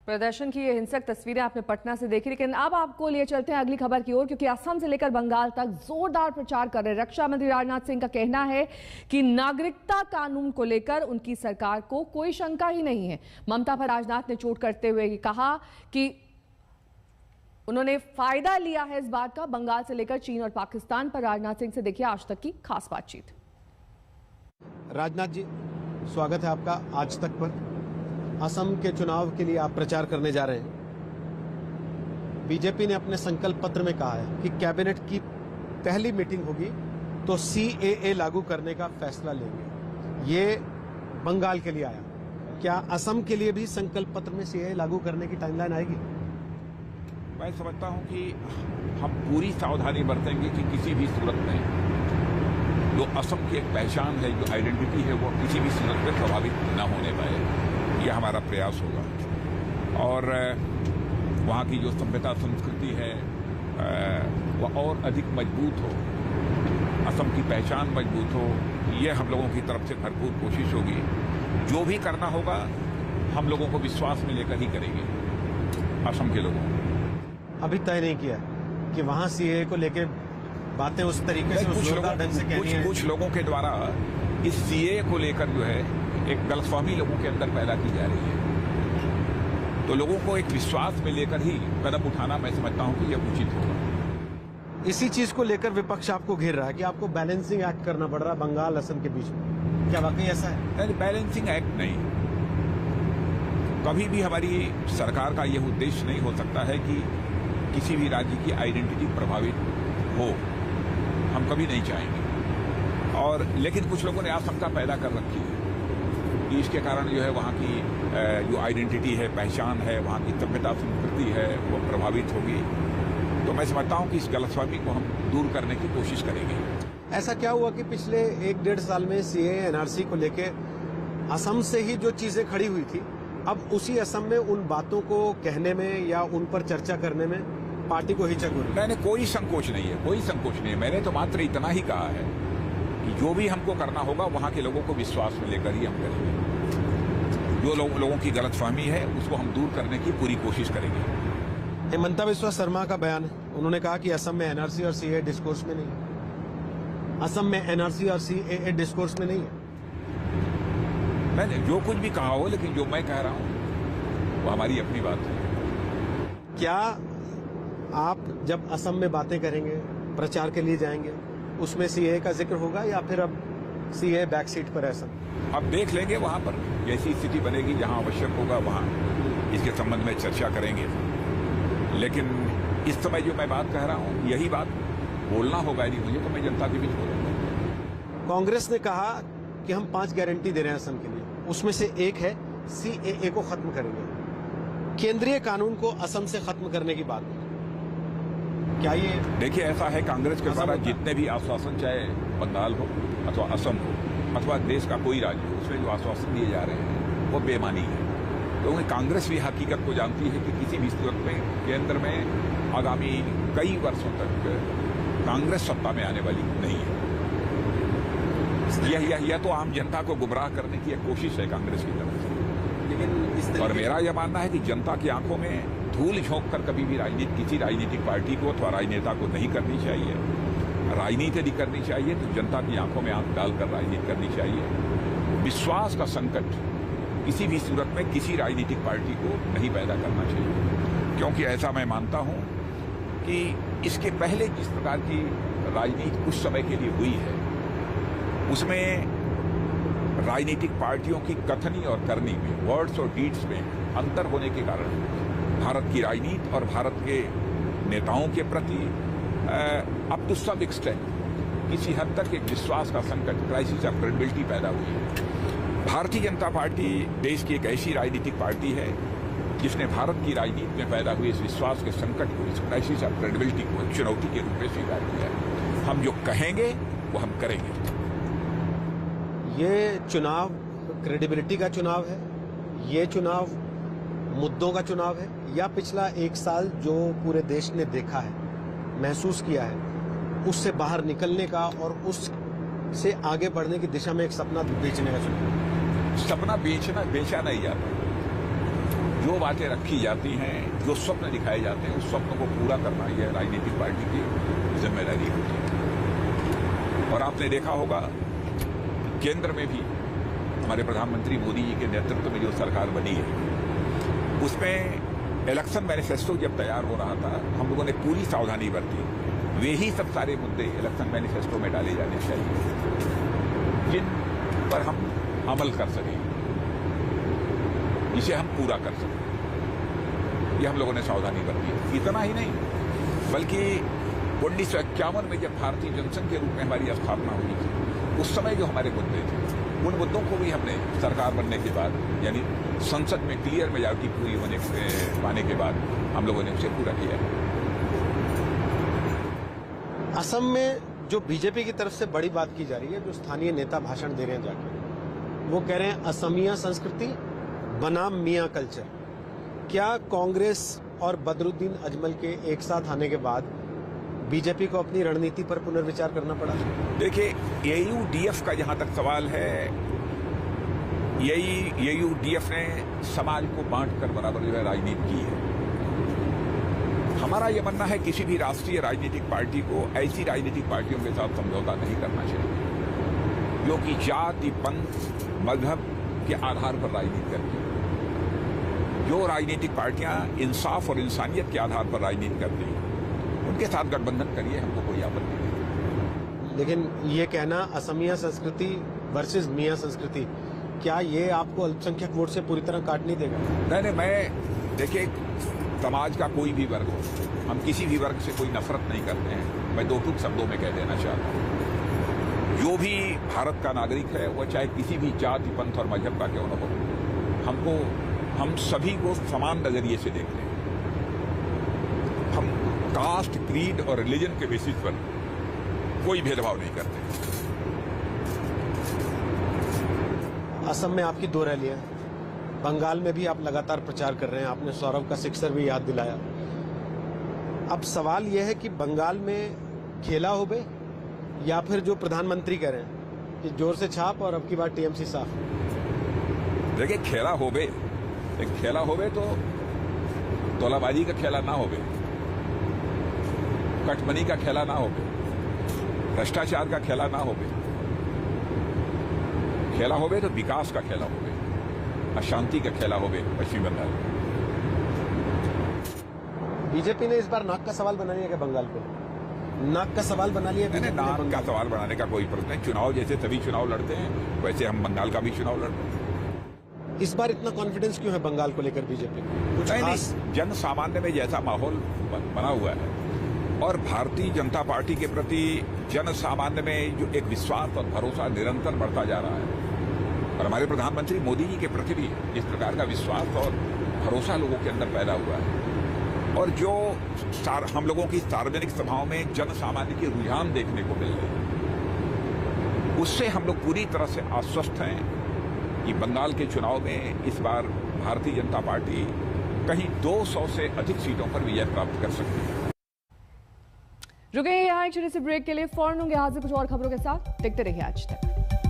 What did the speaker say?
प्रदर्शन की ये हिंसक तस्वीरें आपने पटना से देखी, लेकिन अब आपको लिए चलते हैं अगली खबर की ओर, क्योंकि असम से लेकर बंगाल तक जोरदार प्रचार कर रहे रक्षा मंत्री राजनाथ सिंह का कहना है कि नागरिकता कानून को लेकर उनकी सरकार को कोई शंका ही नहीं है। ममता पर राजनाथ ने चोट करते हुए कहा कि उन्होंने फायदा लिया है इस बात का। बंगाल से लेकर चीन और पाकिस्तान पर राजनाथ सिंह से देखिए आज तक की खास बातचीत। राजनाथ जी, स्वागत है आपका आज तक पर। असम के चुनाव के लिए आप प्रचार करने जा रहे हैं। बीजेपी ने अपने संकल्प पत्र में कहा है कि कैबिनेट की पहली मीटिंग होगी तो सीएए लागू करने का फैसला लेंगे। ये बंगाल के लिए आया, क्या असम के लिए भी संकल्प पत्र में सीएए लागू करने की टाइमलाइन आएगी? मैं समझता हूं कि हम पूरी सावधानी बरतेंगे कि किसी भी सूरत में जो असम की एक पहचान है, जो आइडेंटिटी है, वो किसी भी सूरत में प्रभावित न होने पाए। यह हमारा प्रयास होगा और वहाँ की जो सभ्यता संस्कृति है वह और अधिक मजबूत हो, असम की पहचान मजबूत हो, यह हम लोगों की तरफ से भरपूर कोशिश होगी। जो भी करना होगा हम लोगों को विश्वास में लेकर ही करेंगे। असम के लोगों को अभी तय नहीं किया कि वहाँ सीएए को लेकर बातें उस तरीके से कुछ लोगों के द्वारा इस सीएए को लेकर जो है एक गलतफहमी लोगों के अंदर पैदा की जा रही है, तो लोगों को एक विश्वास में लेकर ही कदम उठाना मैं समझता हूं कि यह उचित होगा। इसी चीज को लेकर विपक्ष आपको घेर रहा है कि आपको बैलेंसिंग एक्ट करना पड़ रहा है बंगाल असम के बीच में, क्या वाकई ऐसा है? नहीं, बैलेंसिंग एक्ट नहीं। कभी भी हमारी सरकार का यह उद्देश्य नहीं हो सकता है कि किसी भी राज्य की आइडेंटिटी प्रभावित हो, हम कभी नहीं चाहेंगे। और लेकिन कुछ लोगों ने आशंका पैदा कर रखी है कि इसके कारण जो है वहाँ की जो आइडेंटिटी है, पहचान है, वहाँ की सभ्यता संस्कृति है, वो प्रभावित होगी। तो मैं समझता हूँ कि इस गलतफहमी को हम दूर करने की कोशिश करेंगे। ऐसा क्या हुआ कि पिछले 1-1.5 साल में सीएए एनआरसी को लेके असम से ही जो चीजें खड़ी हुई थी, अब उसी असम में उन बातों को कहने में या उन पर चर्चा करने में पार्टी को हिचक हो रही है? नहीं, कोई संकोच नहीं है, कोई संकोच नहीं है। मैंने तो मात्र इतना ही कहा है कि जो भी हमको करना होगा वहाँ के लोगों को विश्वास में लेकर ही हम करेंगे। जो लोगों की गलतफहमी है उसको हम दूर करने की पूरी कोशिश करेंगे। हिमंता बिस्वा शर्मा का बयान है, उन्होंने कहा कि असम में एनआरसी और सीएए डिस्कोर्स में नहीं है। असम में एनआरसी और सीएए डिस्कोर्स में नहीं है। मैंने जो कुछ भी कहा हो, लेकिन जो मैं कह रहा हूँ वो हमारी अपनी बात है। क्या आप जब असम में बातें करेंगे, प्रचार के लिए जाएंगे, उसमें सीएए का जिक्र होगा या फिर अब सीएए बैक सीट पर है? असम अब देख लेंगे, वहां पर जैसी स्थिति बनेगी, जहां आवश्यक होगा वहां इसके संबंध में चर्चा करेंगे। लेकिन इस समय जो मैं बात कह रहा हूं, यही बात बोलना होगा, यदि मुझे तो मैं जनता के बीच बोलूंगा। कांग्रेस ने कहा कि हम 5 गारंटी दे रहे हैं असम के लिए, उसमें से एक है सीएए को खत्म करेंगे। केंद्रीय कानून को असम से खत्म करने की बात, क्या ये? देखिए, ऐसा है, कांग्रेस के द्वारा जितने भी आश्वासन, चाहे बंगाल हो अथवा असम हो अथवा देश का कोई राज्य हो, उसमें जो आश्वासन दिए जा रहे हैं वो बेमानी है। क्योंकि कांग्रेस भी हकीकत को जानती है कि किसी भी सूरत में केंद्र में आगामी कई वर्षों तक कांग्रेस सत्ता में आने वाली नहीं है। यह तो आम जनता को गुमराह करने की एक कोशिश है कांग्रेस की तरफ से। और मेरा यह मानना है कि जनता की आंखों में धूल झोंक कर कभी भी किसी राजनीतिक पार्टी को अथवा राजनेता को नहीं करनी चाहिए। राजनीति नहीं करनी चाहिए तो जनता की आंखों में आंख डालकर राजनीति करनी चाहिए। विश्वास का संकट किसी भी सूरत में किसी राजनीतिक पार्टी को नहीं पैदा करना चाहिए, क्योंकि ऐसा मैं मानता हूं कि इसके पहले जिस प्रकार की राजनीति कुछ समय के लिए हुई है, उसमें राजनीतिक पार्टियों की कथनी और करनी में, वर्ड्स और डीड्स में अंतर होने के कारण भारत की राजनीति और भारत के नेताओं के प्रति अप टू सम एक्सटेंट किसी हद तक एक विश्वास का संकट, क्राइसिस ऑफ क्रेडिबिलिटी पैदा हुई है। भारतीय जनता पार्टी देश की एक ऐसी राजनीतिक पार्टी है जिसने भारत की राजनीति में पैदा हुए इस विश्वास के संकट को, इस क्राइसिस ऑफ क्रेडिबिलिटी को एक चुनौती के रूप में स्वीकार किया है। हम जो कहेंगे वो हम करेंगे। ये चुनाव क्रेडिबिलिटी का चुनाव है, ये चुनाव मुद्दों का चुनाव है, या पिछला 1 साल जो पूरे देश ने देखा है, महसूस किया है, उससे बाहर निकलने का और उससे आगे बढ़ने की दिशा में एक सपना बेचने का चुनाव? सपना बेचा नहीं जाता। जो बातें रखी जाती हैं, जो स्वप्न दिखाए जाते हैं, उस स्वप्न को पूरा करना यह राजनीतिक पार्टी की जिम्मेदारी होती है। और आपने देखा होगा केंद्र में भी हमारे प्रधानमंत्री मोदी जी के नेतृत्व में जो सरकार बनी है, उसमें इलेक्शन मैनिफेस्टो जब तैयार हो रहा था, हम लोगों ने पूरी सावधानी बरती। वे ही सब सारे मुद्दे इलेक्शन मैनिफेस्टो में डाले जाने चाहिए जिन पर हम अमल कर सकें, जिसे हम पूरा कर सकें। ये हम लोगों ने सावधानी बरती। इतना ही नहीं, बल्कि 1951 में जब भारतीय जनसंघ के रूप में हमारी स्थापना हुई थी, उस समय जो हमारे मुद्दे थे, उन मुद्दों को भी हमने सरकार बनने के बाद, यानी संसद में क्लियर मेजॉरिटी पूरी होने पाने के बाद, हम लोगों ने उसे पूरा किया है। असम में जो बीजेपी की तरफ से बड़ी बात की जा रही है, जो स्थानीय नेता भाषण दे रहे हैं जाके, वो कह रहे हैं असमिया संस्कृति बनाम मियां कल्चर। क्या कांग्रेस और बदरुद्दीन अजमल के एक साथ आने के बाद बीजेपी को अपनी रणनीति पर पुनर्विचार करना पड़ा? देखिए, एयूडीएफ का जहां तक सवाल है, एयूडीएफ ने समाज को बांटकर बराबर जो है राजनीति की है। हमारा यह मानना है किसी भी राष्ट्रीय राजनीतिक पार्टी को ऐसी राजनीतिक पार्टियों के साथ समझौता नहीं करना चाहिए जो कि जाति, पंथ, मजहब के आधार पर राजनीति करती है। जो राजनीतिक पार्टियां इंसाफ और इंसानियत के आधार पर राजनीति करती हैं, उनके साथ गठबंधन करिए, हमको कोई आपत्ति नहीं। लेकिन ये कहना असमिया संस्कृति वर्सेस मियां संस्कृति, क्या ये आपको अल्पसंख्यक वोट से पूरी तरह काट नहीं देगा? नहीं, मैं देखिए, समाज का कोई भी वर्ग हो, हम किसी भी वर्ग से कोई नफरत नहीं करते हैं। मैं दो टूक शब्दों में कह देना चाहता हूँ, जो भी भारत का नागरिक है, वह चाहे किसी भी जाति, पंथ और मजहब का क्यों न हो, हम सभी को समान नजरिए से देखते हैं। हम कास्ट, क्रीड और रिलीजन के बेसिस पर कोई भेदभाव नहीं करते। असम में आपकी 2 रैलियां, बंगाल में भी आप लगातार प्रचार कर रहे हैं। आपने सौरभ का सिक्सर भी याद दिलाया। अब सवाल यह है कि बंगाल में खेला हो बे, या फिर जो प्रधानमंत्री कह रहे हैं कि जोर से छाप और अब की बार टीएमसी साफ। देखिए, खेला हो बे, खेला हो बे तो तोलाबाजी का खेला ना हो बे, कटमनी का खेला ना हो बे, भ्रष्टाचार का खेला ना हो बे। खेला हो बे तो विकास का खेला हो बे, अशांति का खेला हो बे पश्चिम बंगाल। बीजेपी ने इस बार नाक का सवाल बना लिया क्या बंगाल को? नाक का सवाल बना लिया? मैंने नाक का सवाल बनाने का कोई प्रश्न नहीं। चुनाव जैसे सभी चुनाव लड़ते हैं, वैसे हम बंगाल का भी चुनाव लड़ते हैं। इस बार इतना कॉन्फिडेंस क्यों है बंगाल को लेकर बीजेपी? कुछ खास? जन सामान्य में जैसा माहौल बना हुआ है और भारतीय जनता पार्टी के प्रति जन सामान्य में जो एक विश्वास और भरोसा निरंतर बढ़ता जा रहा है, और हमारे प्रधानमंत्री मोदी जी के प्रति भी इस प्रकार का विश्वास और भरोसा लोगों के अंदर पैदा हुआ है, और जो हम लोगों की सार्वजनिक सभाओं में जन सामान्य के रुझान देखने को मिल रहे हैं, उससे हम लोग पूरी तरह से आश्वस्त हैं कि बंगाल के चुनाव में इस बार भारतीय जनता पार्टी कहीं 200 से अधिक सीटों पर विजय प्राप्त कर सकती है। रुके यहाँ एक छोटे से ब्रेक के लिए, फौरन होंगे हाजिर कुछ और खबरों के साथ। देखते रहिए आज तक।